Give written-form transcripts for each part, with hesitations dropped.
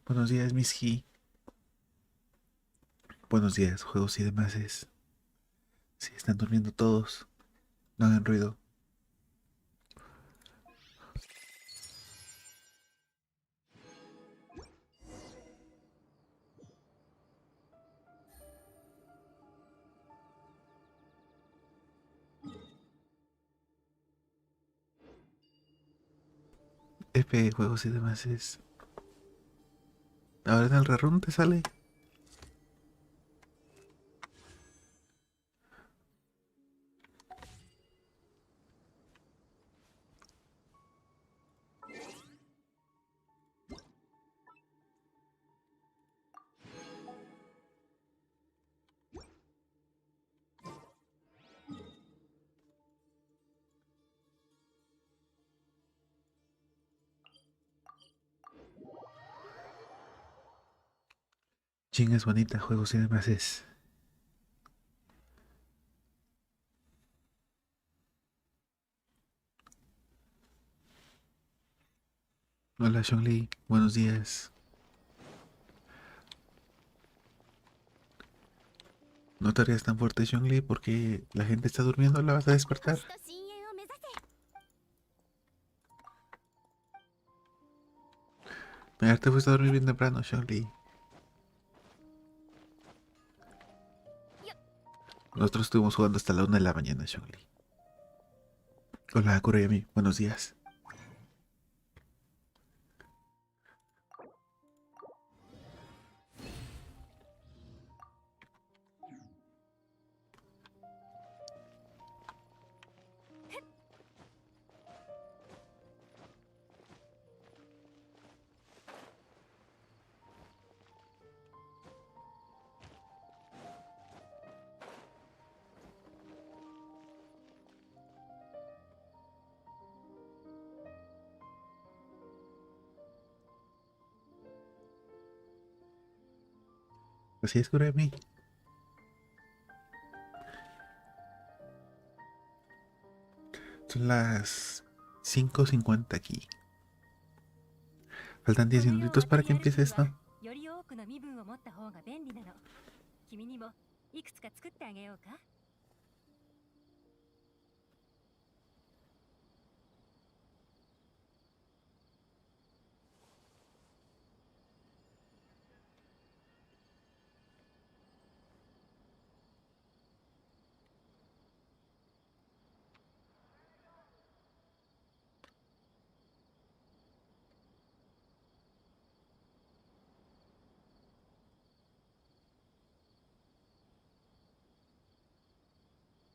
Buenos días, Miss G. Buenos días, juegos y demás. Si están durmiendo todos, no hagan ruido. Juegos y demás. Ahora en el rerun te sale. Ching es bonita, juegos y demás. Hola, Li, buenos días. No te rías tan fuerte, Li, porque la gente está durmiendo, la vas a despertar. Mira, te fuiste a dormir bien temprano, Li. Nosotros estuvimos jugando hasta la 1 de la mañana, Li. Hola, Kurayami, buenos días. Así es, Kurayami. Son las 5:50 aquí. Faltan 10 minutitos para que empiece esto.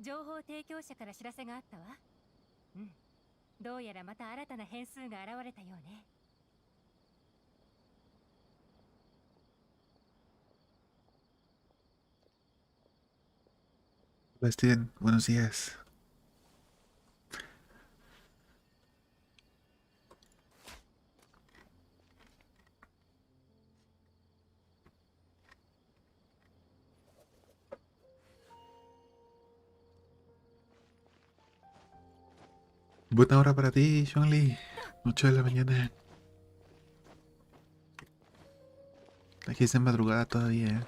情報提供者から知らせがあったわ。うん。どうやらまた新たな変数が現れたようね。Hola, Steven, buenos días. Buena hora para ti, Li. 8 de la mañana. Aquí es de madrugada todavía.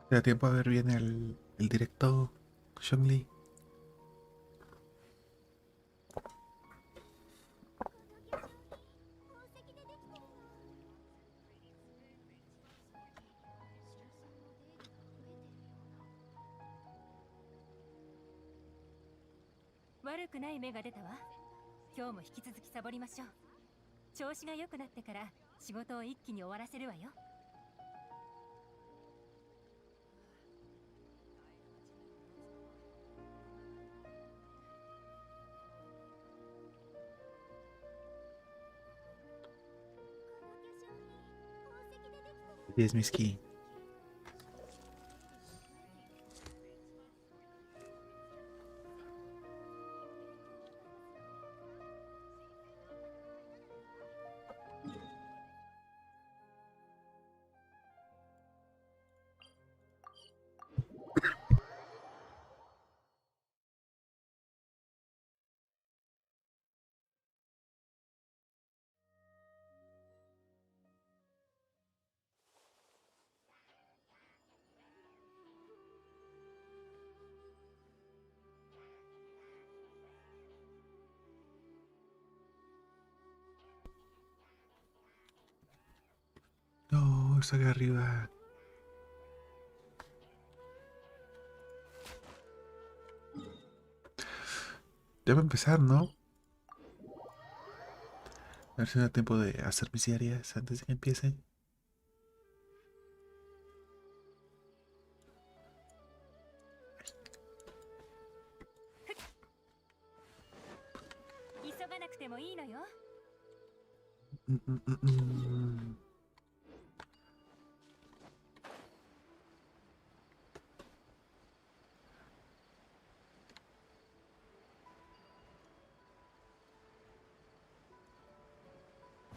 ¿Te da tiempo a ver bien el directo, Li?「悪くない芽が出たわ。今日も引き続きサボりましょう。調子が良くなってから仕事を一気に終わらせるわよ。Así es, Miski. No, está acá arriba. Ya va a empezar, ¿no? A ver si me da tiempo de hacer mis diarias antes de que empiece. 急がなくてもいいのよ。Mm, mm, mm, mm.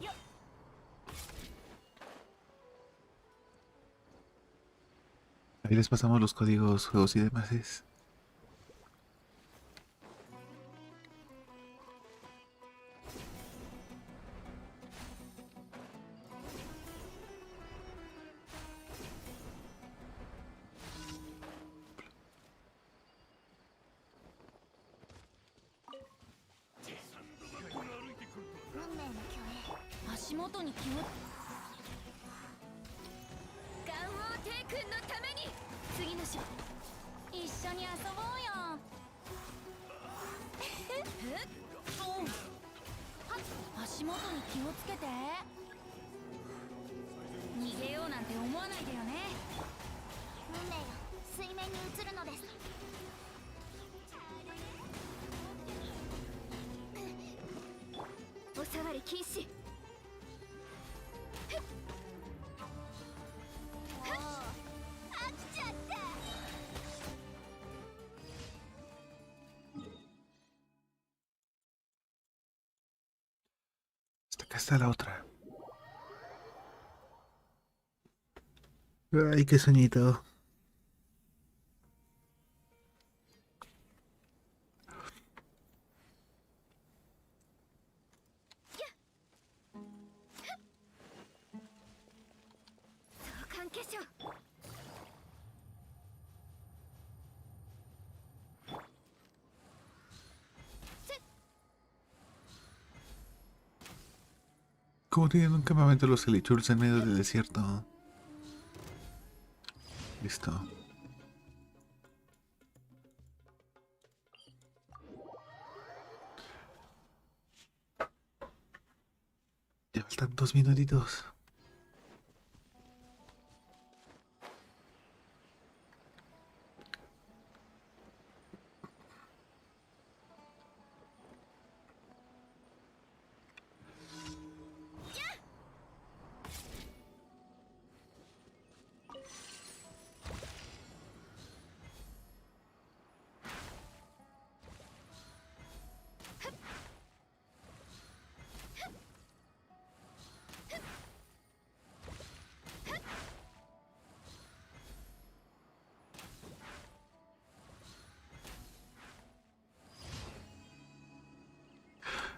よっ。 Ahí les pasamos los códigos, juegos y demás.おさわり禁止。飽きちゃった。 Hasta acá está la otra. Ay, qué sueñito. Como tienen un campamento los Elichurs en medio del desierto. Listo. Ya faltan 2 minutitos.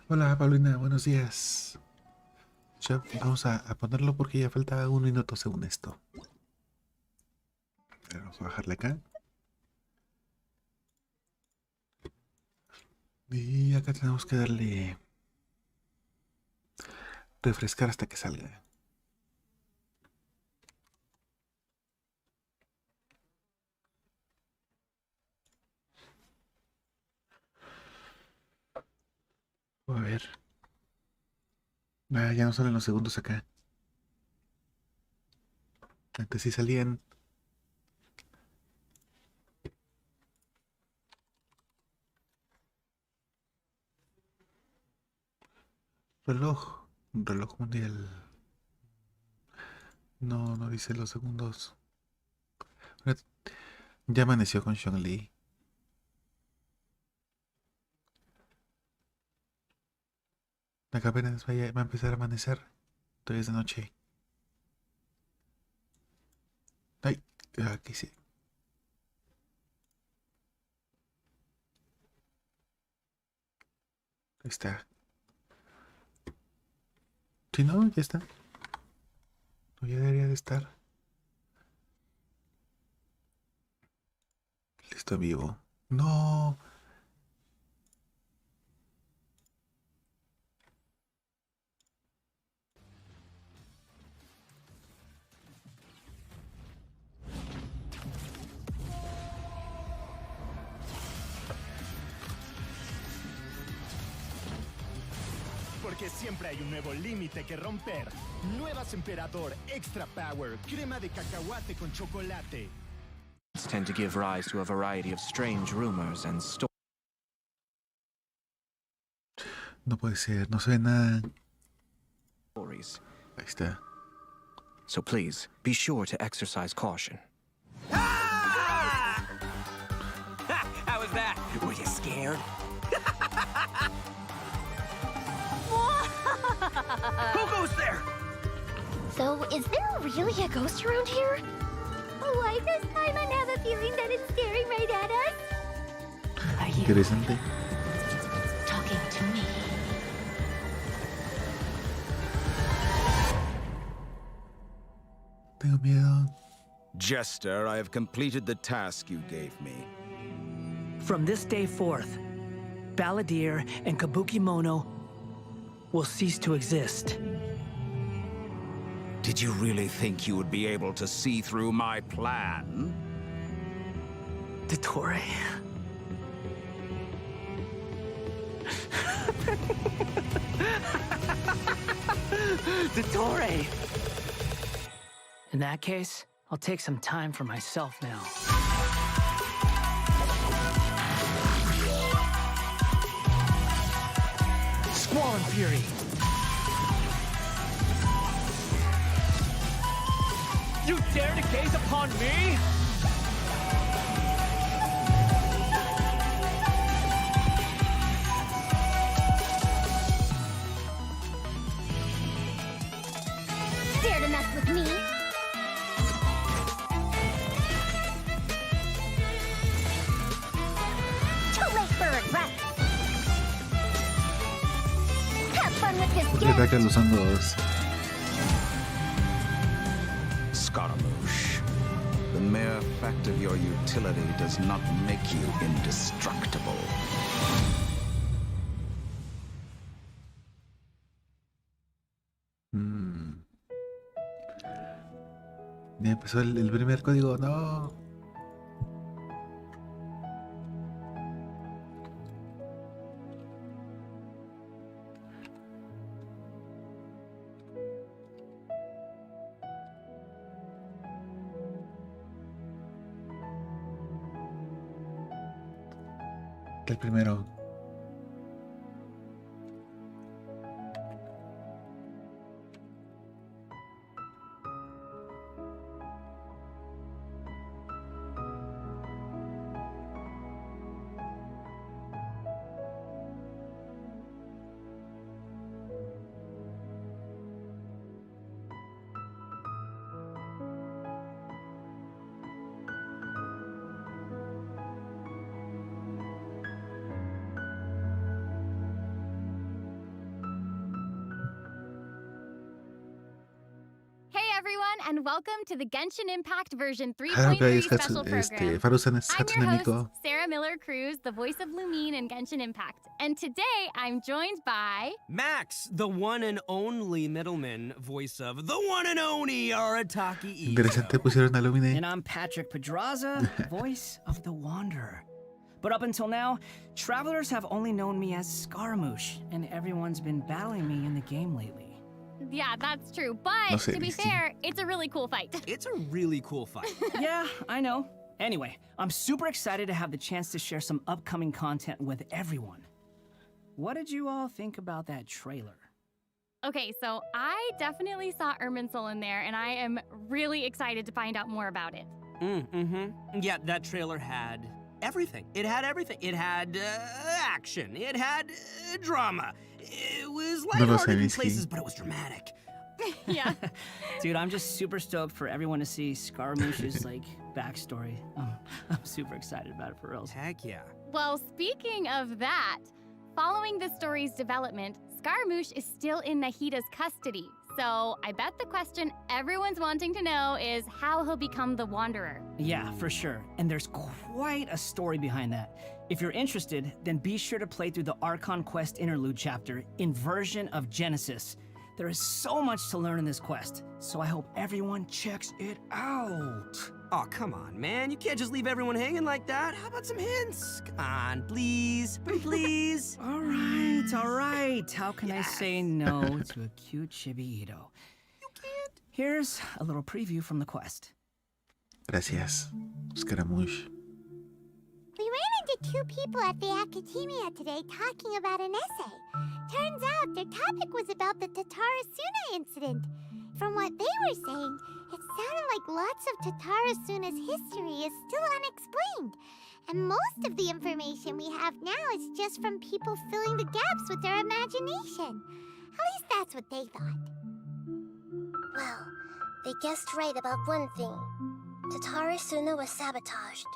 Hola, Paulina, buenos días. Ya vamos a ponerlo porque ya falta 1 minuto según esto. A ver, vamos a bajarle acá. Y acá tenemos que darle refrescar hasta que salga. A ver. Ah, ya no salen los segundos acá. Antes sí salían. Reloj. Un reloj mundial. No, no dice los segundos. Ahora, ya amaneció con Li. Acá apenas va a empezar a amanecer. Todavía es de noche. Ay, aquí sí. Ahí está. Si no, ya está. No, ya debería de estar. Listo, vivo. No. porque siempre hay un nuevo límite que romper. Nuevas Emperador Extra Power, crema de cacahuate con chocolate. Tend to give rise to a variety of strange rumors and No puede ser, no se ve nada. stories. Ahí está. So please, be sure to exercise caution. Ah! How was that? Were you scared? Who goes there? So, is there really a ghost around here? Why does Paimon have a feeling that it's staring right at us? Are you Interesante. talking to me? Tengo miedo. Jester, I have completed the task you gave me. From this day forth, Balladeer and Kabukimono will cease to exist. Did you really think you would be able to see through my plan? Dottore. Dottore! In that case, I'll take some time for myself now. Squall and Fury! You dare to gaze upon me? Dare to mess with me? Too late for regret. Have fun with this ¿Por qué gift. atacan usando dos? Scaramouche. The mere fact of your utility does not make you indestructible. Ya empezó el primer código. No. El primero. Hey everyone, and welcome to the Genshin Impact version Claro que 3.3 es special program. Farusan es I'm your Hatsune host, Miku. Sarah Miller-Cruz, the voice of Lumine in Genshin Impact. And today I'm joined by... Max, the one and only middleman, voice of the one and only Arataki Interesante, Ito. pusieron a Lumine. And I'm Patrick Pedraza, voice of the Wanderer. But up until now, travelers have only known me as Scaramouche, and everyone's been battling me in the game lately. Yeah, that's true, but No sé, to be Misty. fair, it's a really cool fight. It's a really cool fight. Yeah, I know. Anyway, I'm super excited to have the chance to share some upcoming content with everyone. What did you all think about that trailer? Okay, so I definitely saw Irminsul in there, and I am really excited to find out more about it. Yeah, that trailer had everything. It had everything. It had action. It had drama. It was No lo sé, lighthearted in Misty. places, but it was dramatic. Yeah. Dude, I'm just super stoked for everyone to see Scaramouche's, backstory. I'm super excited about it for reals. Heck yeah. Well, speaking of that, following the story's development, Scaramouche is still in Nahida's custody. So I bet the question everyone's wanting to know is how he'll become the Wanderer. Yeah, for sure. And there's quite a story behind that. If you're interested, then be sure to play through the Archon Quest Interlude chapter in version of Genesis. There is so much to learn in this quest, so I hope everyone checks it out. Oh, come on, man. You can't just leave everyone hanging like that. How about some hints? Come on, please. Please. All right. How can I say no to a cute chibi Ito? You can't. Here's a little preview from the quest. Gracias, Scaramouche. We ran into two people at the academia today talking about an essay. Turns out their topic was about the Tatarasuna incident. From what they were saying, it sounded like lots of Tatarasuna's history is still unexplained. And most of the information we have now is just from people filling the gaps with their imagination. At least that's what they thought. Well, they guessed right about one thing. Tatarasuna was sabotaged.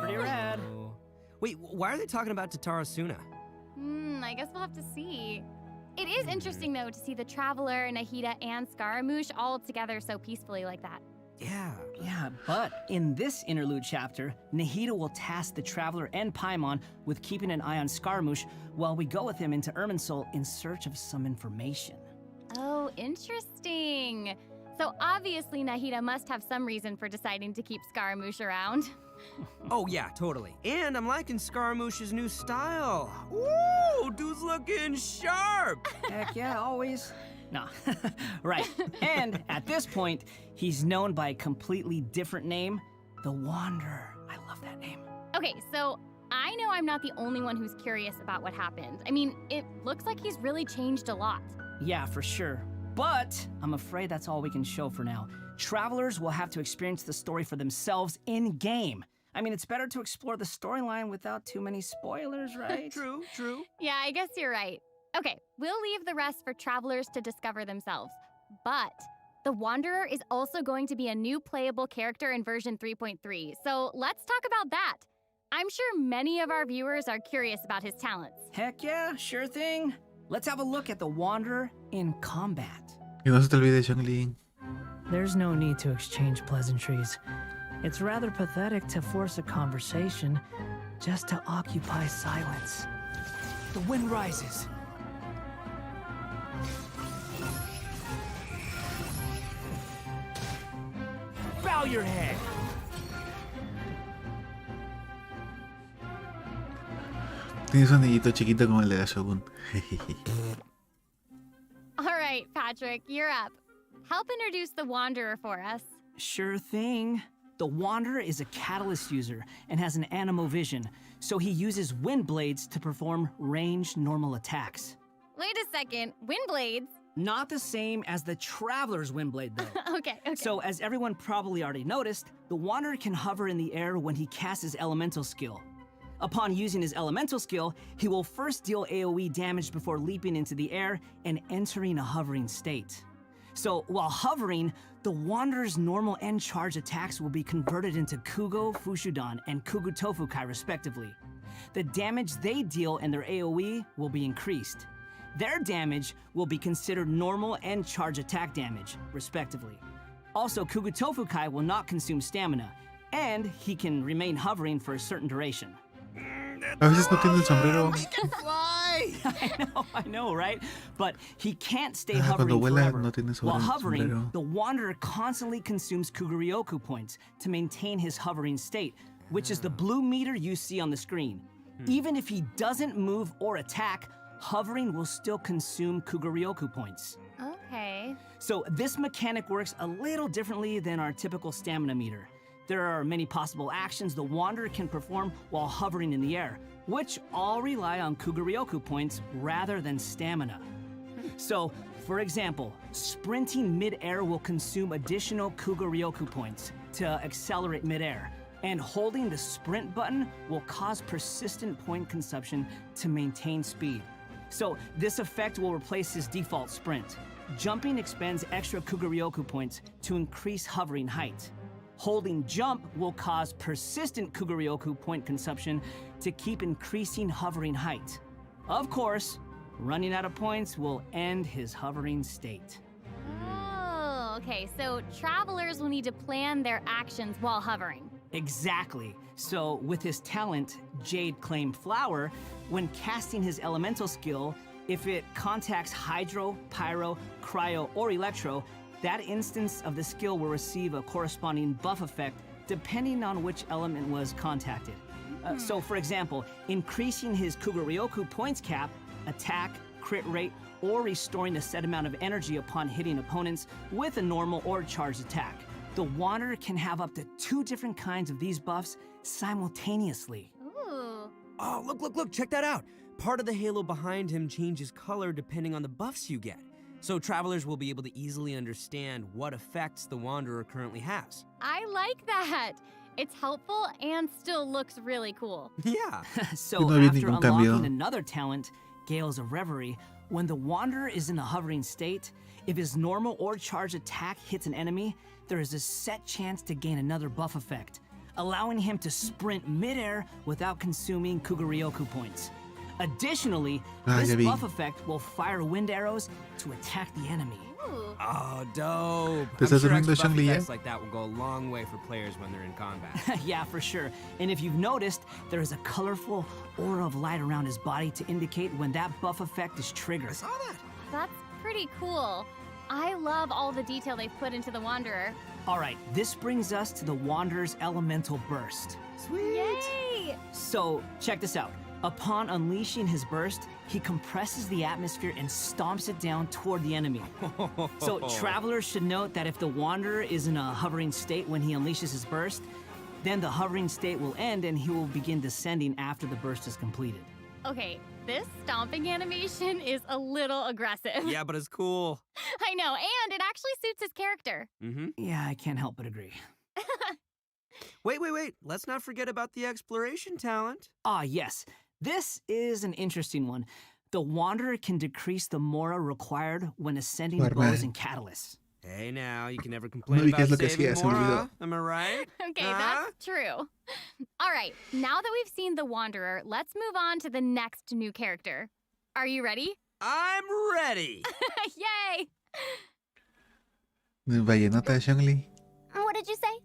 Pretty rad. Wait, why are they talking about Tatarasuna? I guess we'll have to see. It is interesting, though, to see the Traveler, Nahida, and Scaramouche all together so peacefully like that. Yeah, but in this interlude chapter, Nahida will task the Traveler and Paimon with keeping an eye on Scaramouche while we go with him into Irminsul in search of some information. Oh, interesting. So obviously Nahida must have some reason for deciding to keep Scaramouche around. Oh, yeah, totally. And I'm liking Scaramouche's new style. Ooh, dude's looking sharp. Heck yeah, always. No, right. And at this point, he's known by a completely different name, the Wanderer. I love that name. Okay, so I know I'm not the only one who's curious about what happened. I mean, it looks like he's really changed a lot. Yeah, for sure. But I'm afraid that's all we can show for now. Travelers will have to experience the story for themselves in-game. I mean, it's better to explore the storyline without too many spoilers, right? True. Yeah, I guess you're right. Okay, we'll leave the rest for travelers to discover themselves. But the Wanderer is also going to be a new playable character in version 3.3, so let's talk about that. I'm sure many of our viewers are curious about his talents. Heck yeah, sure thing. Let's have a look at the Wanderer in combat. Y no se te olvide, Xiangling. There's no need to exchange pleasantries. It's rather pathetic to force a conversation just to occupy silence. The wind rises. Bow your head. Tienes un anillito chiquito como el de la Shogun. All right, Patrick, you're up. Help introduce the Wanderer for us. Sure thing. The Wanderer is a catalyst user and has an animo vision, so he uses wind blades to perform ranged normal attacks. Wait a second, wind blades? Not the same as the Traveler's wind blade, though. Okay. So, as everyone probably already noticed, the Wanderer can hover in the air when he casts his elemental skill. Upon using his elemental skill, he will first deal AoE damage before leaping into the air and entering a hovering state. So, while hovering, the Wanderer's normal and charge attacks will be converted into Kugo Fushudan and Kugu Tofukai respectively. The damage they deal and their AoE will be increased. Their damage will be considered normal and charge attack damage, respectively. Also, Kugu Tofukai will not consume stamina, and he can remain hovering for a certain duration. A veces no tiene el sombrero. He can fly! I know, right? But he can't stay Cuando hovering vuela forever. no tiene While sombrero. hovering, the Wanderer constantly consumes Kuguryoku points to maintain his hovering state, which is the blue meter you see on the screen. Even if he doesn't move or attack, hovering will still consume Kuguryoku points. Okay. So this mechanic works a little differently than our typical stamina meter. There are many possible actions the Wanderer can perform while hovering in the air, which all rely on Kuguryoku points rather than stamina. So, for example, sprinting mid-air will consume additional Kuguryoku points to accelerate mid-air, and holding the sprint button will cause persistent point consumption to maintain speed. So, this effect will replace his default sprint. Jumping expends extra Kuguryoku points to increase hovering height. Holding jump will cause persistent Kuguryoku point consumption to keep increasing hovering height. Of course, running out of points will end his hovering state. Oh, okay. So travelers will need to plan their actions while hovering. Exactly. So, with his talent, Jade Claim Flower, when casting his elemental skill, if it contacts Hydro, Pyro, Cryo, or Electro, that instance of the skill will receive a corresponding buff effect depending on which element was contacted. So, for example, increasing his Kuguryoku points cap, attack, crit rate, or restoring a set amount of energy upon hitting opponents with a normal or charged attack. The Wanderer can have up to 2 different kinds of these buffs simultaneously. Ooh. Oh, look, check that out. Part of the halo behind him changes color depending on the buffs you get. So travelers will be able to easily understand what effects the Wanderer currently has. I like that. It's helpful and still looks really cool. Yeah. So No había after ningún unlocking cambio. another talent, Gales of Reverie, when the Wanderer is in a hovering state, if his normal or charged attack hits an enemy, there is a set chance to gain another buff effect, allowing him to sprint midair without consuming Kuguryoku points. Additionally, ya this vi. buff effect will fire wind arrows to attack the enemy. Ooh. Oh, dope. ¿Te I'm estás sure durmiendo, extra buff Shangli, ya? effects like that will go a long way for players when they're in combat. Yeah, for sure. And if you've noticed, there is a colorful aura of light around his body to indicate when that buff effect is triggered. I saw that. That's pretty cool. I love all the detail they've put into the Wanderer. All right, this brings us to the Wanderer's Elemental Burst. Sweet. Yay! So, check this out. Upon unleashing his burst, he compresses the atmosphere and stomps it down toward the enemy. So, travelers should note that if the Wanderer is in a hovering state when he unleashes his burst, then the hovering state will end and he will begin descending after the burst is completed. Okay, this stomping animation is a little aggressive. Yeah, but it's cool. I know, and it actually suits his character. Mm-hmm. Yeah, I can't help but agree. Wait. Let's not forget about the exploration talent. Ah, yes. This is an interesting one. The Wanderer can decrease the Mora required when ascending Normal. bows and catalysts. Hey, now, you can never complain No vi qué about es lo que saving hacía, se me olvidó. Mora. Am I right? Okay, Huh? that's true. All right, now that we've seen the Wanderer, let's move on to the next new character. Are you ready? I'm ready. Yay! Vallenota de Shangli. What did you say?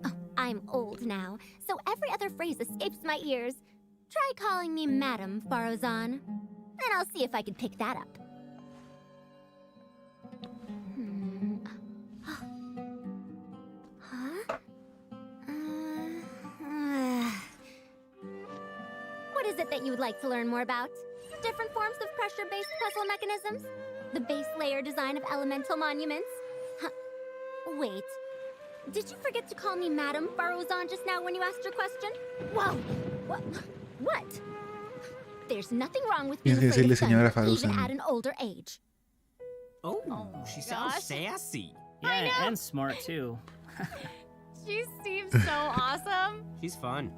Oh, I'm old now, so every other phrase escapes my ears. Try calling me Madam Farozan, and I'll see if I can pick that up. Huh? What is it that you would like to learn more about? Different forms of pressure-based puzzle mechanisms? The base layer design of elemental monuments? Huh. Wait. Did you forget to call me Madam Farozan just now when you asked your question? Whoa! What? There's nothing wrong with being Tienes que afraid decirle of señora thunder, even Farozan. at an older age. Oh, she gosh. sounds sassy. Yeah, and smart too. She seems so awesome. She's fun.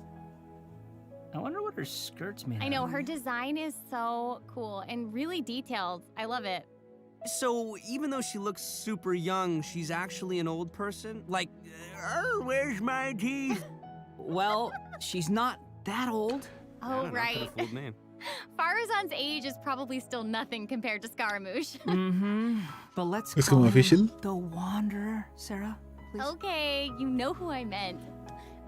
I wonder what her skirt's made I out know, of. her design is so cool and really detailed. I love it. So, even though she looks super young, she's actually an old person? Like, where's my teeth? Well, she's not that old. I Oh, don't know, right. could've fooled me. Faruzan's age is probably still nothing compared to Scaramouche. Mm-hmm. But let's Es call como him official. the Wanderer, Sarah. Please. Okay, you know who I meant.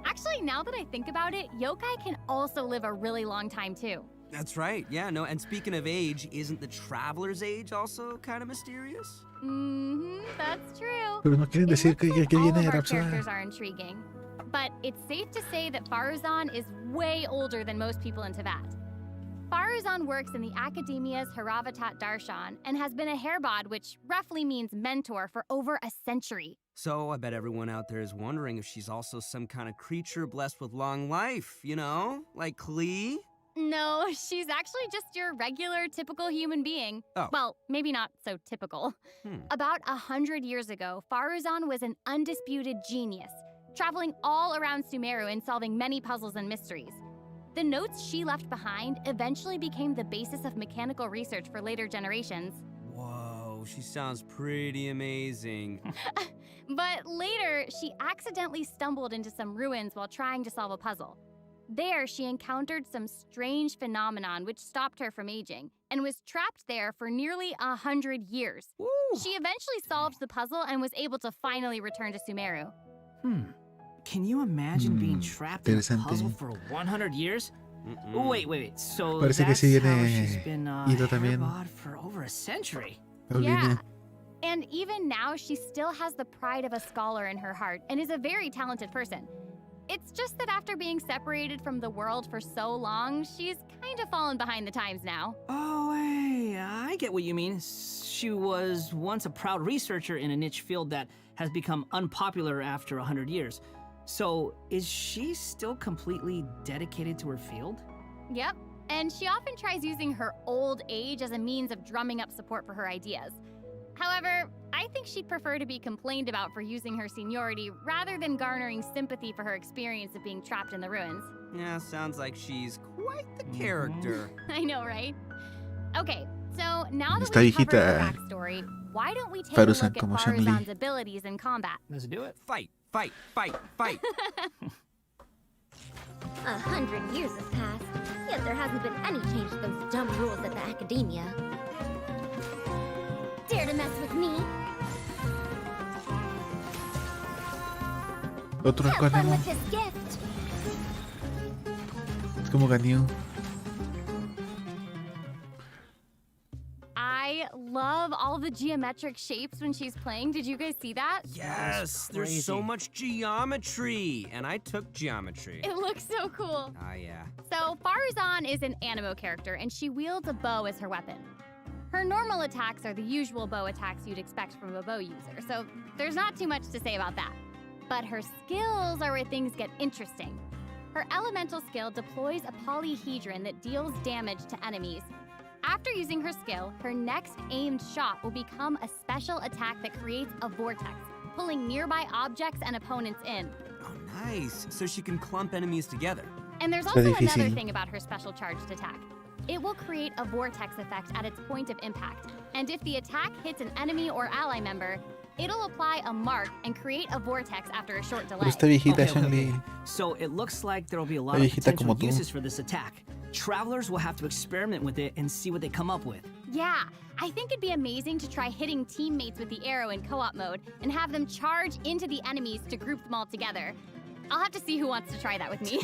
Actually, now that I think about it, yokai can also live a really long time too. That's right, yeah, no, and speaking of age, isn't the Traveler's age also kind of mysterious? Mm-hmm, that's true. Pero no quieren It decir looks que like all viene of de our Rapsoda. characters are intriguing. But it's safe to say that Faruzan is way older than most people in Teyvat. Faruzan works in the Academia's Haravatat Darshan and has been a hairbod, which roughly means mentor, for over a century. So I bet everyone out there is wondering if she's also some kind of creature blessed with long life, you know? Like Klee? No, she's actually just your regular, typical human being. Oh. Well, maybe not so typical. About 100 years ago, Faruzan was an undisputed genius, traveling all around Sumeru and solving many puzzles and mysteries. The notes she left behind eventually became the basis of mechanical research for later generations. Whoa, she sounds pretty amazing. But later, she accidentally stumbled into some ruins while trying to solve a puzzle. There, she encountered some strange phenomenon which stopped her from aging, and was trapped there for nearly 100 years. Woo. She eventually solved the puzzle and was able to finally return to Sumeru. Can you imagine being trapped in a interesante. puzzle for 100 years? Wait. So Parece que that's sí how viene she's been Ido también. Hairbod for over a century. Paulina. And even now, she still has the pride of a scholar in her heart and is a very talented person. It's just that after being separated from the world for so long, she's kind of fallen behind the times now. Oh, hey, I get what you mean. She was once a proud researcher in a niche field that has become unpopular after 100 years. So, is she still completely dedicated to her field? Yep, and she often tries using her old age as a means of drumming up support for her ideas. However, I think she'd prefer to be complained about for using her seniority rather than garnering sympathy for her experience of being trapped in the ruins. Yeah, sounds like she's quite the character. I know, right? Okay, so now that Esta we've covered her viejita, backstory, why don't we take Faruzan a look at como Shang Li. Faruzan's abilities in combat? Let's do it. Fight. 100 years have passed, yet there hasn't been any change to those dumb rules at the academia. Dare to mess with me? Otro Have fun Arcanemo. with this gift. Es como Ganyu. I love all the geometric shapes when she's playing. Did you guys see that? Yes, there's so much geometry. And I took geometry. It looks so cool. Ah, yeah. So, Faruzan is an animo character, and she wields a bow as her weapon. Her normal attacks are the usual bow attacks you'd expect from a bow user, so there's not too much to say about that. But her skills are where things get interesting. Her elemental skill deploys a polyhedron that deals damage to enemies. After using her skill, her next aimed shot will become a special attack that creates a vortex, pulling nearby objects and opponents in. Oh, nice. So she can clump enemies together. And there's Está also another difícil. thing about her special charged attack. It will create a vortex effect at its point of impact, and if the attack hits an enemy or ally member, it'll apply a mark and create a vortex after a short delay. Pero esta viejita Shang Li. So it looks like there'll be a lot La of viejita potential como tú. uses for this attack. Travelers will have to experiment with it and see what they come up with. Yeah, I think it'd be amazing to try hitting teammates with the arrow in co-op mode and have them charge into the enemies to group them all together. I'll have to see who wants to try that with me.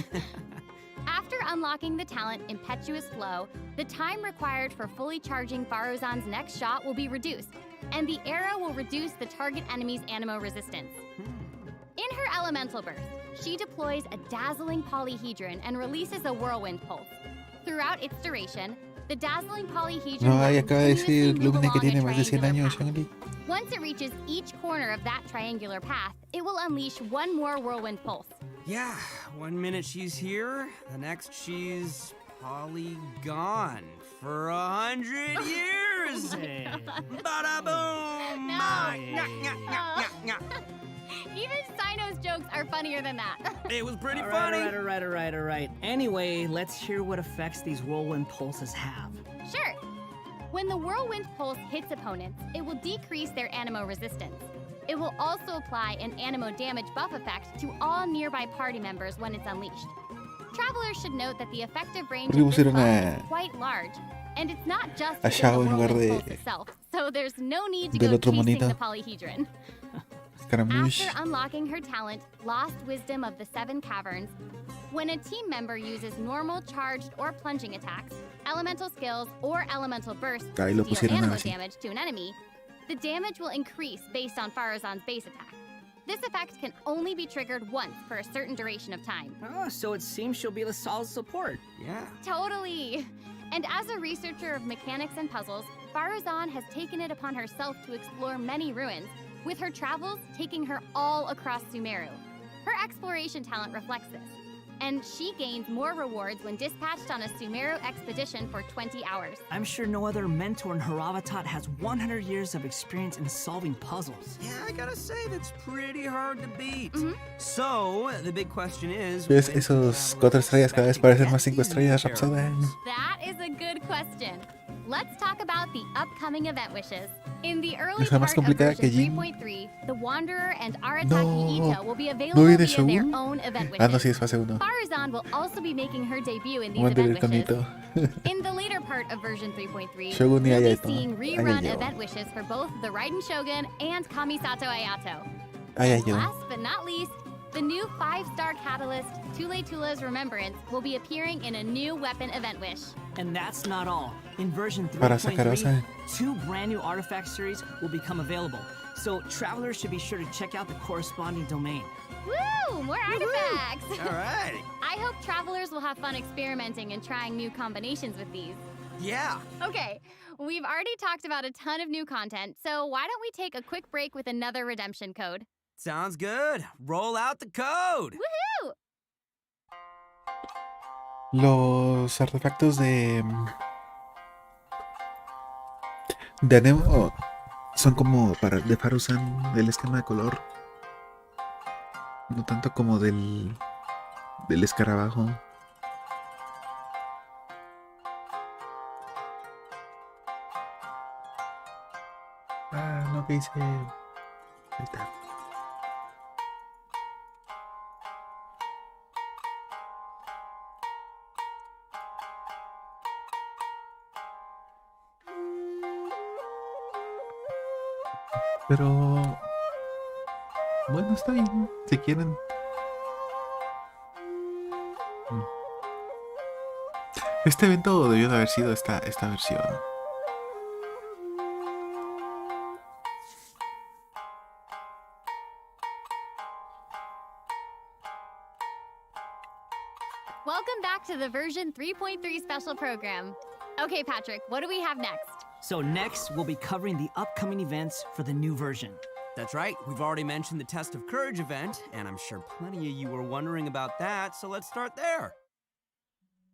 After unlocking the talent Impetuous Flow, the time required for fully charging Faruzan's next shot will be reduced, and the arrow will reduce the target enemy's animo resistance. In her elemental burst, she deploys a dazzling polyhedron and releases a whirlwind pulse. Throughout its duration, the dazzling polyhedron No, will ahí acaba de continuously decir move Lumina que along a tiene más de 100 triangular años, path. Shang Li. Once it reaches each corner of that triangular path, it will unleash one more whirlwind pulse. Yeah, 1 minute she's here, the next she's polygone for 100 years. Hey. Bada boom! No. Nyah, nyah, nyah, nyah, nyah. Even Sino's jokes are funnier than that. It was pretty All funny. right. Anyway, let's hear what effects these whirlwind pulses have. Sure. When the whirlwind pulse hits opponents, it will decrease their animo resistance. It will also apply an animo damage buff effect to all nearby party members when it's unleashed. Travelers should note that the effective range ¿Por qué of this pusieron buff a- is quite large, and it's not just a within the Shao en lugar whirlwind de- pulse itself, so there's no need to del go otro chasing monito? the polyhedron. Scaramouche. After unlocking her talent, Lost Wisdom of the Seven Caverns, when a team member uses normal, charged, or plunging attacks, elemental skills, or elemental bursts Ahí to lo deal pusieron animo así. damage to an enemy, the damage will increase based on Faruzan's base attack. This effect can only be triggered once for a certain duration of time. Oh, so it seems she'll be the solid support. Yeah. Totally! And as a researcher of mechanics and puzzles, Faruzan has taken it upon herself to explore many ruins, with her travels taking her all across Sumeru. Her exploration talent reflects this, and she gains more rewards when dispatched on a Sumeru expedition for 20 hours. I'm sure no other mentor in Haravatat has 100 years of experience in solving puzzles. Yeah, I gotta say, that's pretty hard to beat. So, the big question is... ¿Ves? when Esos travelers 4 estrellas cada vez expect to parecen más get 5 these estrellas, characters? Rapsoda. That is a good question. Let's talk about the upcoming event wishes. In the early Es la más part of complicada que version Jin. 3.3, the Wanderer and Arataki No. Ito will be ¿No available viene via Shogun? their own event wishes. Ah, no, sí, es fase 1. Faruzan will also be making her debut in these Wander el event wishes. conito. In the later part of version 3.3, Shogun y we'll be Ayato. seeing rerun Ayayo. event wishes for both the Raiden Shogun and Kamisato Ayato. Ayayo. Last but not least, The new 5-star catalyst, Tule Tula's Remembrance, will be appearing in a new weapon event wish. And that's not all. In version Para sacar 3.3, 2 brand new artifact series will become available. So travelers should be sure to check out the corresponding domain. Woo! More artifacts! All right. I hope travelers will have fun experimenting and trying new combinations with these. Yeah. Okay, we've already talked about a ton of new content, so why don't we take a quick break with another redemption code? Sounds good. Roll out the code. Woohoo! Los artefactos de Anemo son como de Farusan del esquema de color. No tanto como del escarabajo. Ah, no, que hice. Ahí está. Pero bueno, está bien, si quieren. Este evento debió de haber sido esta versión. Welcome back to the version 3.3 special program. Okay, Patrick, what do we have next? So next, we'll be covering the upcoming events for the new version. That's right. We've already mentioned the Test of Courage event, and I'm sure plenty of you were wondering about that, so let's start there.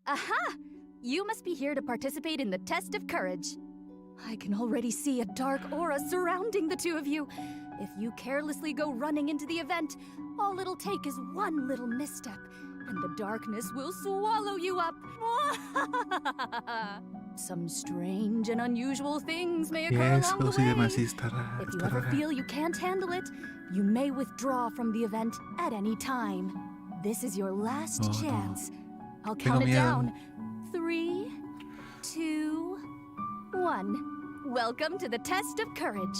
Aha! You must be here to participate in the Test of Courage. I can already see a dark aura surrounding the two of you. If you carelessly go running into the event, all it'll take is one little misstep, and the darkness will swallow you up. Some strange and unusual things may occur along the way. If you ever feel you can't handle it, you may withdraw from the event at any time. This is your last chance. I'll count it down. 3, 2, 1. Welcome to the Test of Courage.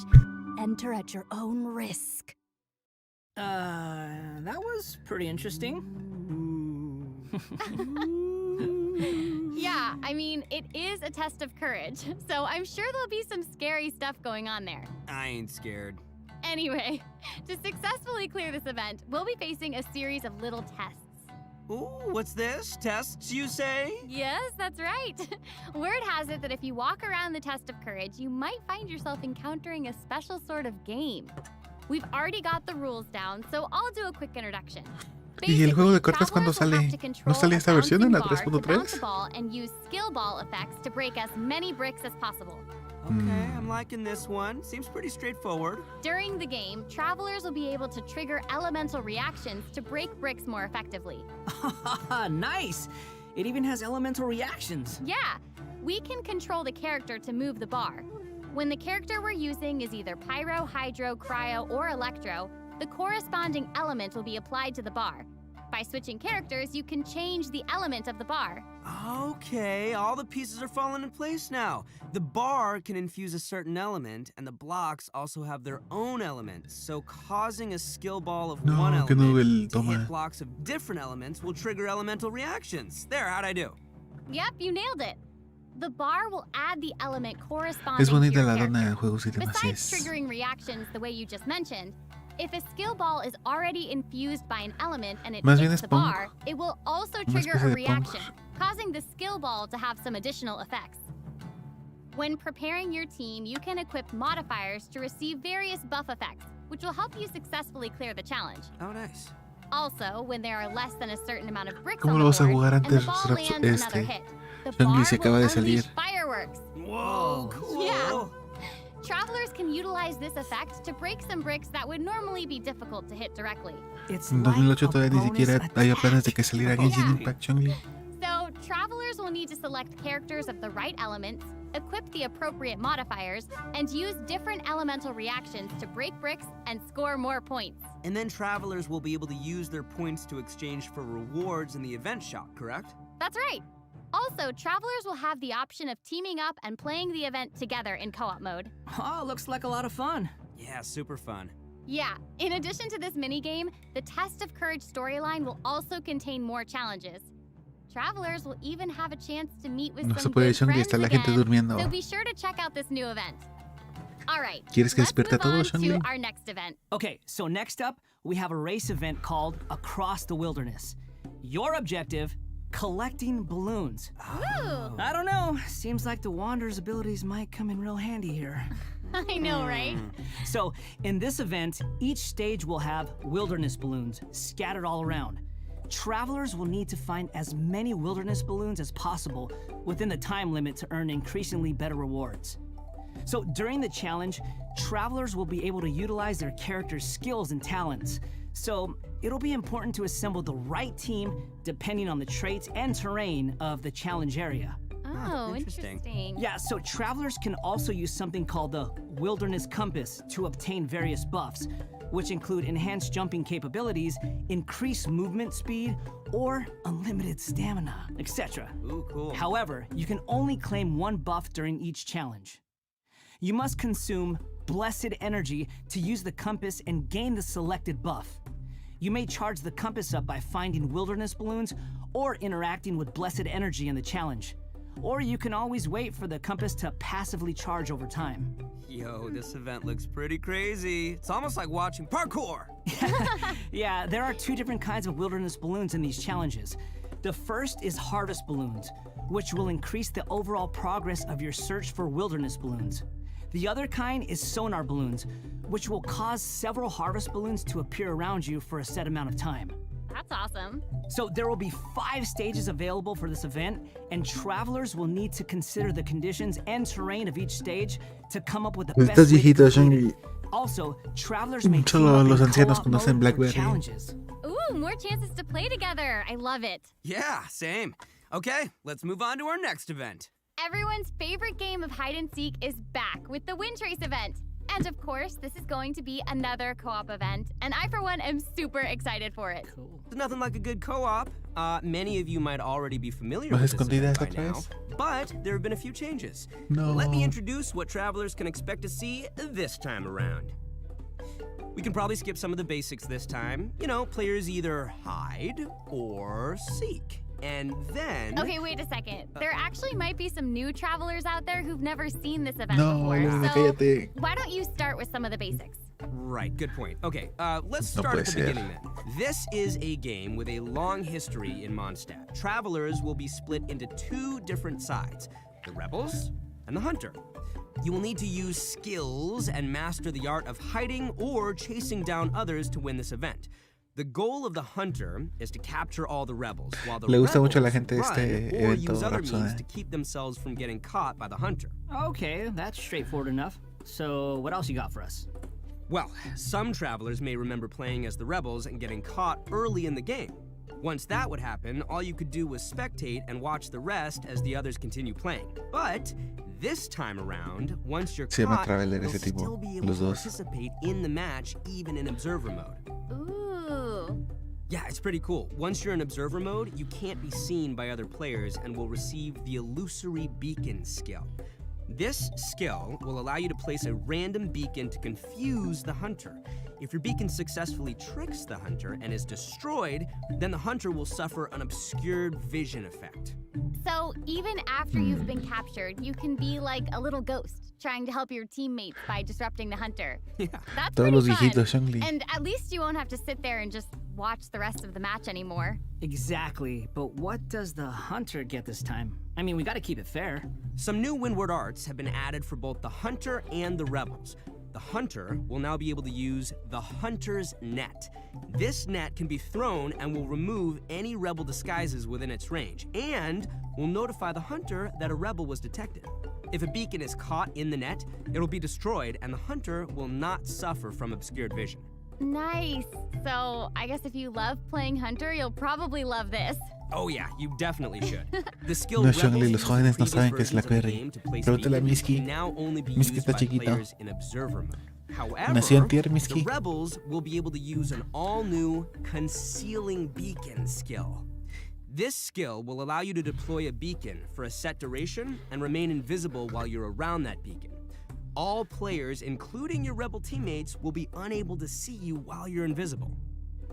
Enter at your own risk. That was pretty interesting. Yeah, I mean, it is a test of courage, so I'm sure there'll be some scary stuff going on there. I ain't scared. Anyway, to successfully clear this event, we'll be facing a series of little tests. Ooh, what's this? Tests, you say? Yes, that's right. Word has it that if you walk around the Test of Courage, you might find yourself encountering a special sort of game. We've already got the rules down, so I'll do a quick introduction. ¿Y el juego de cartas cuándo sale? ¿No sale esta versión en la 3.3? And use skill ball effects to break as many bricks as possible. Okay, I'm liking this one. Seems pretty straightforward. During the game, travelers will be able to trigger elemental reactions to break bricks more effectively. Nice! It even has elemental reactions. Yeah, we can control the character to move the bar. When the character we're using is either Pyro, Hydro, Cryo, or Electro, the corresponding element will be applied to the bar. By switching characters, you can change the element of the bar. Okay, all the pieces are falling in place now. The bar can infuse a certain element, and the blocks also have their own elements, so causing a skill ball of one element to hit blocks of different elements will trigger elemental reactions. There, how'd I do? Yep, you nailed it. The bar will add the element corresponding Es bonita to your la dona de character. juegos y demás. Besides triggering reactions the way you just mentioned, if a skill ball is already infused by an element and it hits the bar, it will also trigger a reaction, causing the skill ball to have some additional effects. When preparing your team, you can equip modifiers to receive various buff effects, which will help you successfully clear the challenge. Oh, nice. Also, when there are less than a certain amount of bricks ¿Cómo on lo the vas a board, jugar and the antes? ball lands another hit, the Zhongli bar se acaba will de unleash salir. fireworks. Whoa, cool. Yeah. Travelers can utilize this effect to break some bricks that would normally be difficult to hit directly. En 2008 todavía ni siquiera había planes de que saliera Genshin Impact, Zhongli. So, travelers will need to select characters of the right elements, equip the appropriate modifiers, and use different elemental reactions to break bricks and score more points. And then travelers will be able to use their points to exchange for rewards in the event shop, correct? That's right. Also, travelers will have the option of teaming up and playing the event together in co-op mode. Oh, looks like a lot of fun. Yeah, super fun. Yeah, in addition to this minigame, the Test of Courage storyline will also contain more challenges. Travelers will even have a chance to meet with No se some puede, good Zhongli, friends está la gente again, durmiendo. so be sure to check out this new event. All right, ¿Quieres que let's despierte a move todos, on to Zhongli? our next event. Okay, so next up, we have a race event called Across the Wilderness. Your objective, collecting balloons. Ooh. I don't know, seems like the Wanderer's abilities might come in real handy here. I know, right? So, in this event, each stage will have wilderness balloons scattered all around. Travelers will need to find as many wilderness balloons as possible within the time limit to earn increasingly better rewards. So during the challenge, travelers will be able to utilize their character's skills and talents. So it'll be important to assemble the right team depending on the traits and terrain of the challenge area. Oh, interesting. Yeah, so travelers can also use something called the Wilderness Compass to obtain various buffs, which include enhanced jumping capabilities, increased movement speed, or unlimited stamina, etc. Ooh, cool. However, you can only claim one buff during each challenge. You must consume Blessed Energy to use the compass and gain the selected buff. You may charge the compass up by finding wilderness balloons or interacting with Blessed Energy in the challenge. Or you can always wait for the compass to passively charge over time. Yo, this event looks pretty crazy. It's almost like watching parkour. Yeah, there are two different kinds of wilderness balloons in these challenges. The first is harvest balloons, which will increase the overall progress of your search for wilderness balloons. The other kind is sonar balloons, which will cause several harvest balloons to appear around you for a set amount of time. That's awesome. So there will be 5 stages available for this event, and travelers will need to consider the conditions and terrain of each stage to come up with the best Estás way to viejito, complete it. Zhongli. Also, travelers may team Solo up los in ancianos co-op conocen mode for Blackberry. challenges. Ooh, more chances to play together. I love it. Yeah, same. Okay, let's move on to our next event. Everyone's favorite game of hide and seek is back with the Wind Trace event. And of course, this is going to be another co-op event, and I, for one, am super excited for it. Cool. There's nothing like a good co-op. Many of you might already be familiar ¿Los with this event escondidas by otra now, vez? but there have been a few changes. No. Let me introduce what travelers can expect to see this time around. We can probably skip some of the basics this time. You know, players either hide or seek. And then... Okay, wait a second. There actually might be some new travelers out there who've never seen this event No, before. Lorena, So cállate. why don't you start with some of the basics? Right, good point. Okay, let's No start puede at the ser. beginning then. This is a game with a long history in Mondstadt. Travelers will be split into 2 different sides, the Rebels and the Hunter. You will need to use skills and master the art of hiding or chasing down others to win this event. The goal of the Hunter is to capture all the Rebels, while the Le gusta mucho a la Rebels gente run este or evento use other means Rhapsody. to keep themselves from getting caught by the Hunter. Okay, that's straightforward enough. So what else you got for us? Well, some travelers may remember playing as the Rebels and getting caught early in the game. Once that would happen, all you could do was spectate and watch the rest as the others continue playing. But this time around, once you're Se llama caught, Traveler you'll ese tipo, still be able los to dos. participate in the match, even in observer mode. Ooh. Yeah, it's pretty cool. Once you're in observer mode, you can't be seen by other players and will receive the illusory beacon skill. This skill will allow you to place a random beacon to confuse the hunter. If your beacon successfully tricks the hunter and is destroyed, then the hunter will suffer an obscured vision effect. So even after you've been captured, you can be like a little ghost, trying to help your teammates by disrupting the hunter. Yeah. That's Todos pretty los fun. viejitos, Zhongli. And at least you won't have to sit there and just watch the rest of the match anymore. Exactly, but what does the Hunter get this time? I mean, we gotta keep it fair. Some new Windward arts have been added for both the hunter and the rebels. The hunter will now be able to use the hunter's net. This net can be thrown and will remove any rebel disguises within its range, and will notify the hunter that a rebel was detected. If a beacon is caught in the net, it'll be destroyed and the hunter will not suffer from obscured vision. Nice. So I guess if you love playing Hunter, you'll probably love this. Oh yeah, you definitely should. The skill No, Rebels Zhongli, los used in jóvenes no previous saben qué es versions of the Blackberry. game to place Pregúntale a beacons Miski. can now only be Miski used está by chiquito. players in observer mode. However, Nació antier, the Miski. Rebels will be able to use an all-new concealing beacon skill. This skill will allow you to deploy a beacon for a set duration and remain invisible while you're around that beacon. all players, including your rebel teammates, will be unable to see you while you're invisible.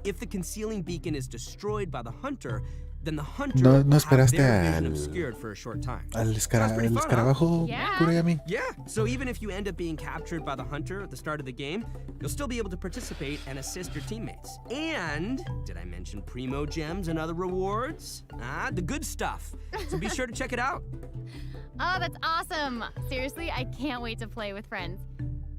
If the concealing beacon is destroyed by the hunter, then the hunter No will have esperaste their vision al obscured for a short time. el Sounds pretty fun, huh? escarabajo Yeah. Kurigami. Yeah, so even if you end up being captured by the hunter at the start of the game, you'll still be able to participate and assist your teammates. And, did I mention Primo Gems and other rewards? The good stuff. So be sure to check it out. Oh, that's awesome. Seriously, I can't wait to play with friends.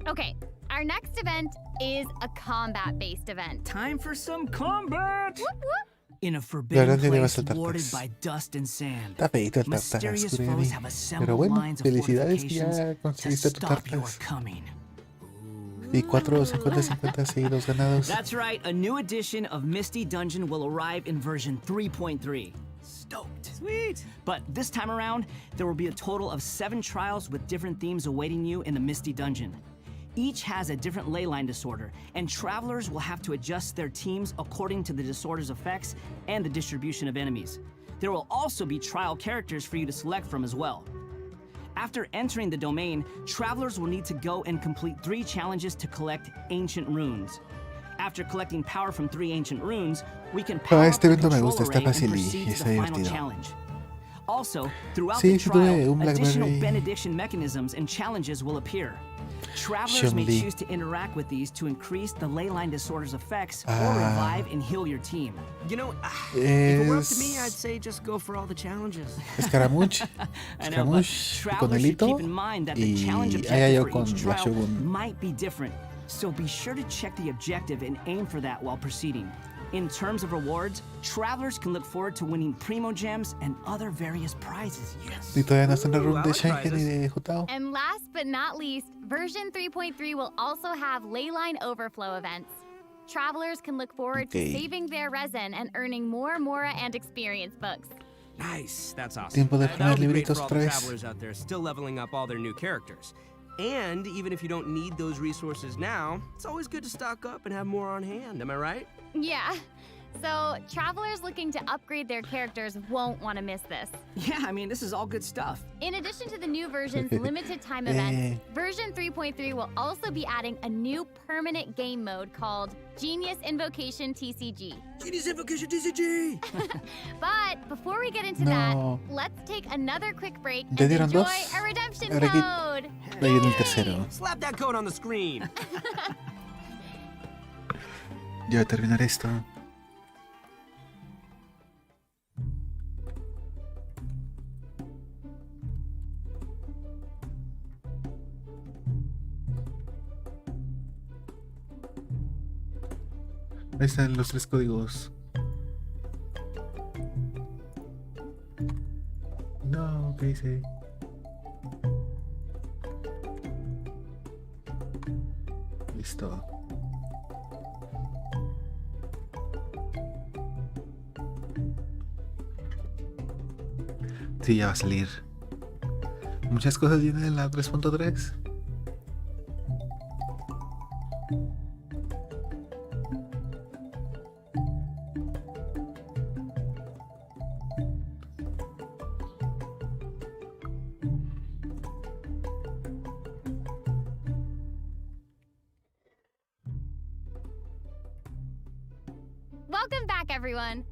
Okay, our next event is a combat-based event. Time for some combat! Whoop, whoop. In a forbidden verdad tiene place bastantes warded tartas. by dust and sand, Está feito el mysterious tartaras, foes Kurigami. have assembled Pero bueno, lines of felicidades que fortifications ya to conseguiste tus stop your tartas. coming. Y 4 50-50 seguidos ganados. That's right, a new edition of Misty Dungeon will arrive in version 3.3. Stoked. Sweet. But this time around, there will be a total of 7 trials with different themes awaiting you in the Misty Dungeon. Each has a different leyline disorder, and travelers will have to adjust their teams according to the disorder's effects and the distribution of enemies. There will also be trial characters for you to select from as well. After entering the domain, travelers will need to go and complete 3 challenges to collect ancient runes. After collecting power from 3 ancient runes, we can power este up the evento me control gusta, está array and fácil y proceed to está the final divertido. challenge. Also, throughout Sí, the sí tuve trial, un additional Blackberry. benediction mechanisms and challenges will appear. Travelers may Chun-Li. choose to interact with these to increase the leyline disorder's effects or Ah. revive and heal your team. You know, if it were up to me, Es I'd say just go for all the challenges. Escaramuch, I know, but Escamush travelers con should Elito keep in mind that the y challenge Ayayo objective for con each la trial Shogun. might be different, so be sure to check the objective and aim for that while proceeding. In terms of rewards, travelers can look forward to winning Primo Gems and other various prizes. Yes. Y todavía no está en la room I de like Shingen y prizes. de Jutao. And last but not least, version 3.3 will also have leyline overflow events. Travelers can look forward Okay. to saving their resin and earning more Mora and experience books. Nice, that's awesome. Tiempo de That'll poner be great for libritos all otra the vez. travelers out there still leveling up all their new characters. And even if you don't need those resources now, it's always good to stock up and have more on hand, am I right? Yeah. So, travelers looking to upgrade their characters won't want to miss this. Yeah, I mean, this is all good stuff. In addition to the new version's limited time events, version 3.3 will also be adding a new permanent game mode called Genius Invocation TCG. Genius Invocation TCG! But before we get into No. that, let's take another quick break ¿Ya and dieron enjoy dos? a redemption Ahora aquí- code. Ahí viene el tercero. Slap that code on the screen. Ya voy a terminar esto. Ahí están los 3 códigos. No, ¿qué hice? Listo. Sí, ya va a salir. Muchas cosas vienen en la 3.3. Welcome back, everyone.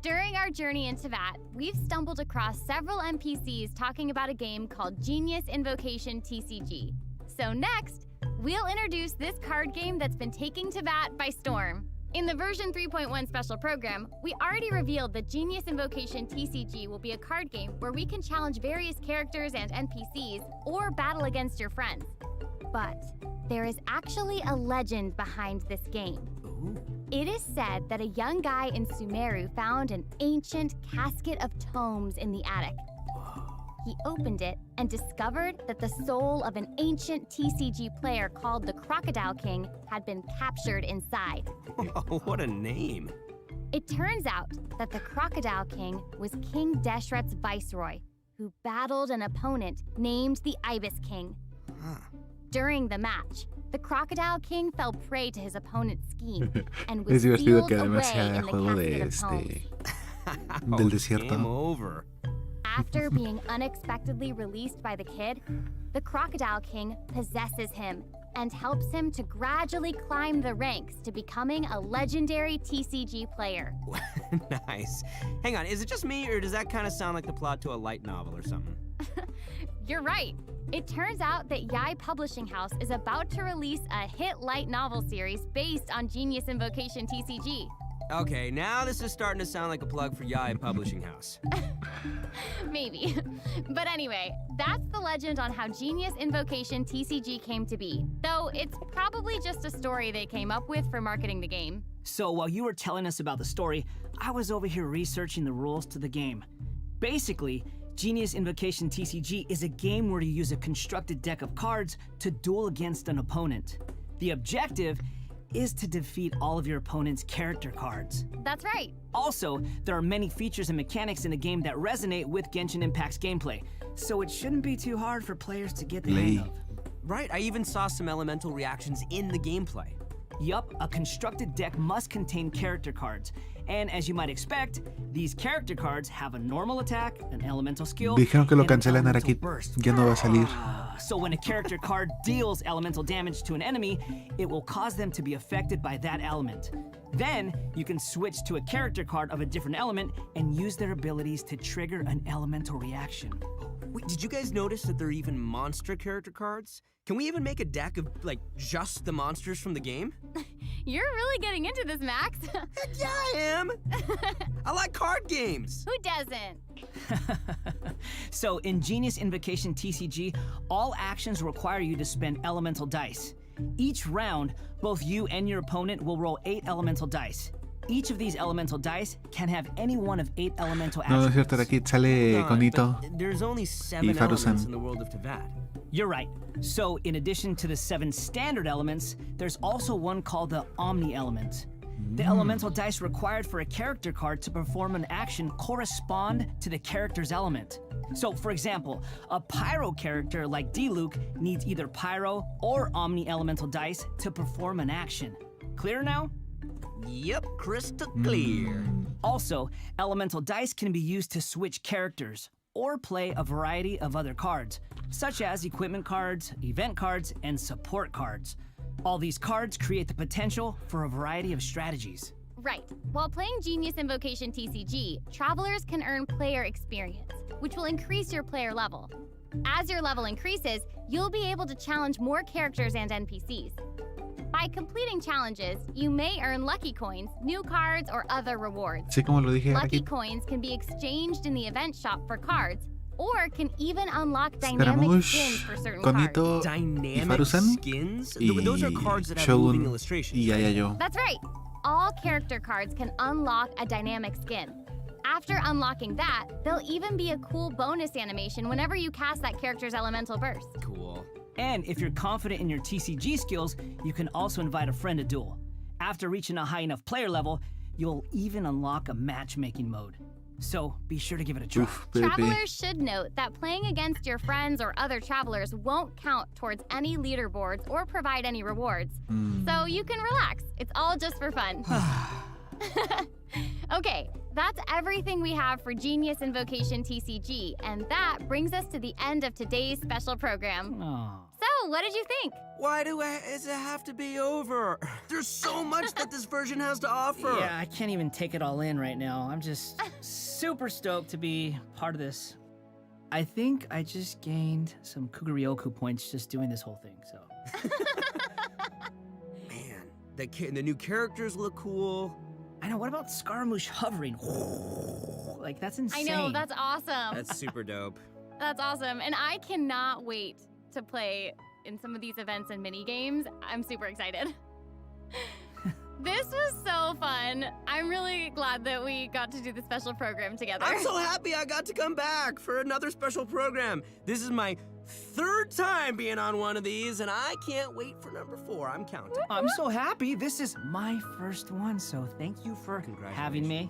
During our journey into VAT, we've stumbled across several NPCs talking about a game called Genius Invocation TCG. So next, we'll introduce this card game that's been taking to VAT by storm. In the version 3.1 special program, we already revealed that Genius Invocation TCG will be a card game where we can challenge various characters and NPCs or battle against your friends. But there is actually a legend behind this game. It is said that a young guy in Sumeru found an ancient casket of tomes in the attic. He opened it and discovered that the soul of an ancient TCG player called the Crocodile King had been captured inside. What a name. It turns out that the Crocodile King was King Deshret's viceroy, who battled an opponent named the Ibis King. During the match, the Crocodile King fell prey to his opponent's scheme and was Es divertido sealed que away además in sea the juego de casket of tomes. del desierto. Game over. After being unexpectedly released by the kid, the Crocodile King possesses him and helps him to gradually climb the ranks to becoming a legendary TCG player. Nice. Hang on, is it just me, or does that kind of sound like the plot to a light novel or something? You're right. It turns out that Yai Publishing House is about to release a hit light novel series based on Genius Invocation TCG. Okay, now this is starting to sound like a plug for Yai Publishing House. Maybe. But anyway, that's the legend on how Genius Invocation TCG came to be. Though it's probably just a story they came up with for marketing the game. So while you were telling us about the story, I was over here researching the rules to the game. Basically, Genius Invocation TCG is a game where you use a constructed deck of cards to duel against an opponent. The objective is to defeat all of your opponent's character cards. That's right. Also, there are many features and mechanics in the game that resonate with Genshin Impact's gameplay, so it shouldn't be too hard for players to get the hang of. Right, I even saw some elemental reactions in the gameplay. Yup, a constructed deck must contain character cards. And as you might expect, these character cards have a normal attack, an elemental skill, Dijeron que lo and an cancelan ahora elemental que burst. ya no va a salir. So when a character card deals elemental damage to an enemy, it will cause them to be affected by that element. Then, you can switch to a character card of a different element and use their abilities to trigger an elemental reaction. Wait, did you guys notice that there are even monster character cards? Can we even make a deck of, like, just the monsters from the game? You're really getting into this, Max. Heck yeah, I am! I like card games! Who doesn't? So in Genius Invocation TCG, all actions require you to spend elemental dice. Each round, both you and your opponent will roll 8 elemental dice. Each of these elemental dice can have any one of 8 elemental No, attributes. es cierto, aquí sale Conito There's only 7 y elements Farusan. in the world of Tavad. You're right. So in addition to the 7 standard elements, there's also one called the Omni element. The elemental dice required for a character card to perform an action correspond to the character's element. So, for example, a Pyro character like D-Luke needs either Pyro or Omni elemental dice to perform an action. Clear now? Yep, crystal clear. Also, elemental dice can be used to switch characters or play a variety of other cards, such as equipment cards, event cards, and support cards. All these cards create the potential for a variety of strategies. Right. While playing Genius Invocation TCG, travelers can earn player experience, which will increase your player level. As your level increases, you'll be able to challenge more characters and NPCs. By completing challenges, you may earn lucky coins, new cards, or other rewards. Sí, como lo dije Lucky aquí. coins can be exchanged in the event shop for cards, or can even unlock dynamic Scaramouche, skins for certain Conito cards. y Dynamic Farusan skins? y Those are cards that have moving Shogun illustrations. y Yayayo. That's right. All character cards can unlock a dynamic skin. After unlocking that, there'll even be a cool bonus animation whenever you cast that character's elemental burst. Cool. And if you're confident in your TCG skills, you can also invite a friend to duel. After reaching a high enough player level, you'll even unlock a matchmaking mode. So be sure to give it a try. Uf, baby. Travelers should note that playing against your friends or other travelers won't count towards any leaderboards or provide any rewards. So you can relax. It's all just for fun. Okay, that's everything we have for Genius Invocation TCG, and that brings us to the end of today's special program. Aw. So, what did you think? Why does it have to be over? There's so much that this version has to offer. Yeah, I can't even take it all in right now. I'm just super stoked to be part of this. I think I just gained some Kuguryoku points just doing this whole thing, so. Man, the new characters look cool. I know, what about Scaramouche hovering? Like, that's insane. I know, that's awesome. That's super dope. That's awesome. And I cannot wait to play in some of these events and mini games. I'm super excited. This was so fun. I'm really glad that we got to do the special program together. I'm so happy I got to come back for another special program. This is my 3rd time being on one of these, and I can't wait for number 4. I'm counting. I'm so happy. This is my first one, so thank you for having me.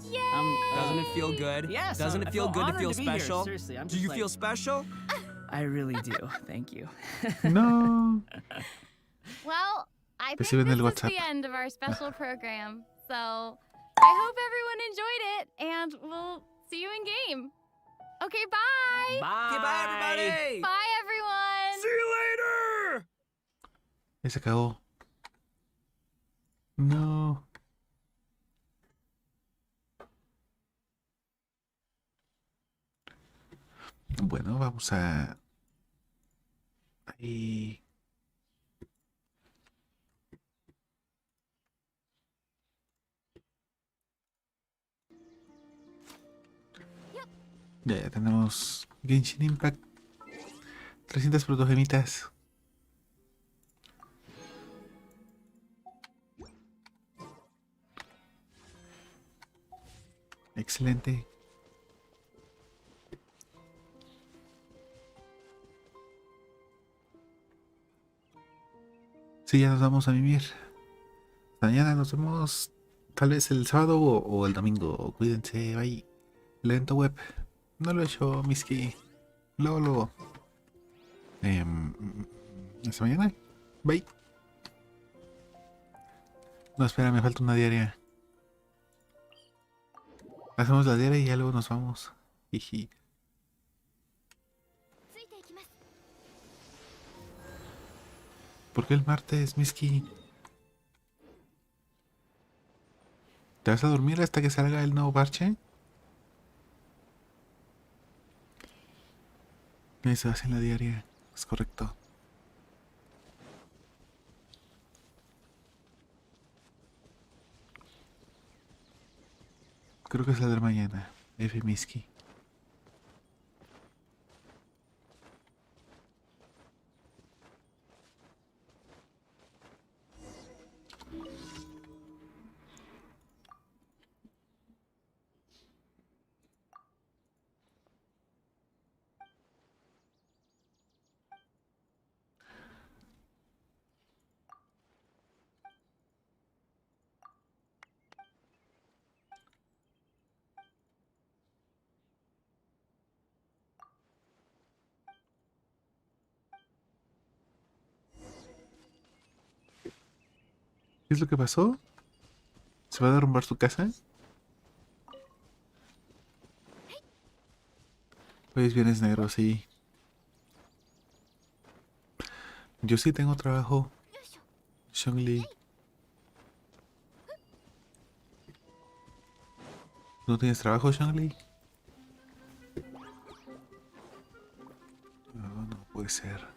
Doesn't it feel good? Yes. Doesn't I it feel good to honored feel be here. special? Seriously, I'm Do just you like- feel special? I really do. Thank you. No. Well, I think Reciben this el is WhatsApp. the end of our special program. So I hope everyone enjoyed it, and we'll see you in game. Okay, bye. Bye. Okay, bye, everybody. Bye, everyone. See Ya se acabó. No. Bueno, vamos a... Ahí. Ya tenemos Genshin Impact. 300 protogemitas. Excelente. Sí, ya nos vamos a mimir. Hasta mañana nos vemos. Tal vez el sábado o el domingo. Cuídense, bye. El evento web. No lo he hecho, Miski. Luego. Hasta mañana. Bye. No, espera, me falta una diaria. Hacemos la diaria y ya luego nos vamos. Jiji. ¿Por qué el martes, Miski? ¿Te vas a dormir hasta que salga el nuevo parche? Eso hace en la diaria. Es correcto. Creo que saldrá mañana. F. Miski. ¿Qué es lo que pasó? ¿Se va a derrumbar su casa? Hoy es viernes negro, sí. Yo sí tengo trabajo. Shongli. ¿No tienes trabajo, Shongli? No, no puede ser.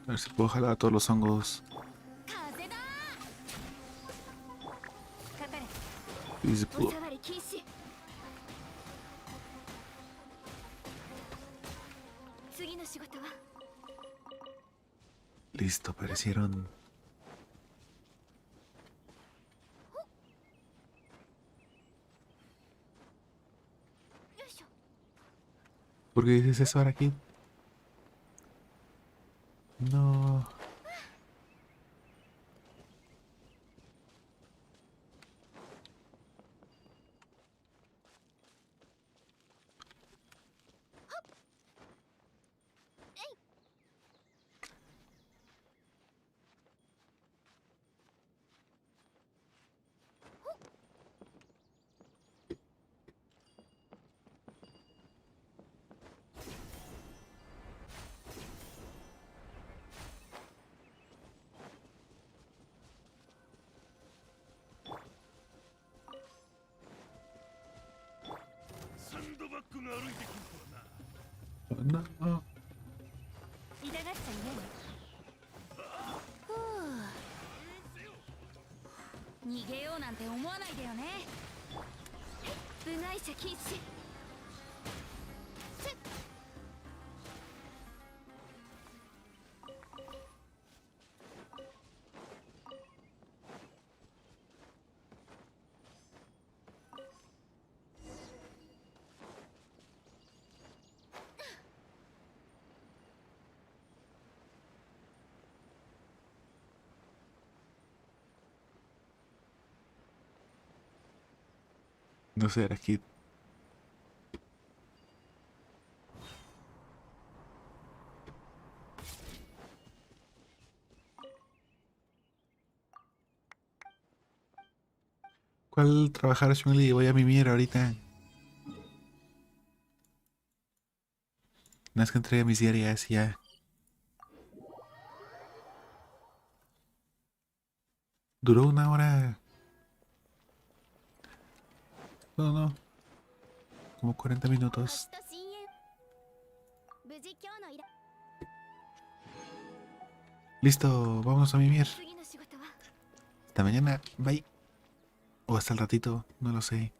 A ver si puedo jalar a todos los hongos. Y se pudo. Listo, aparecieron. ¿Por qué dices eso ahora aquí? No. No. 逃げようなんて思わないでよね。部外者禁止。No sé, era aquí. ¿Cuál trabajar, Shungli? Voy a mimir ahorita. No es que entregue mis diarias y ya. Duró 1 hora. No. Como 40 minutos. Listo, vámonos a mimir. Hasta mañana, bye. O hasta el ratito, no lo sé.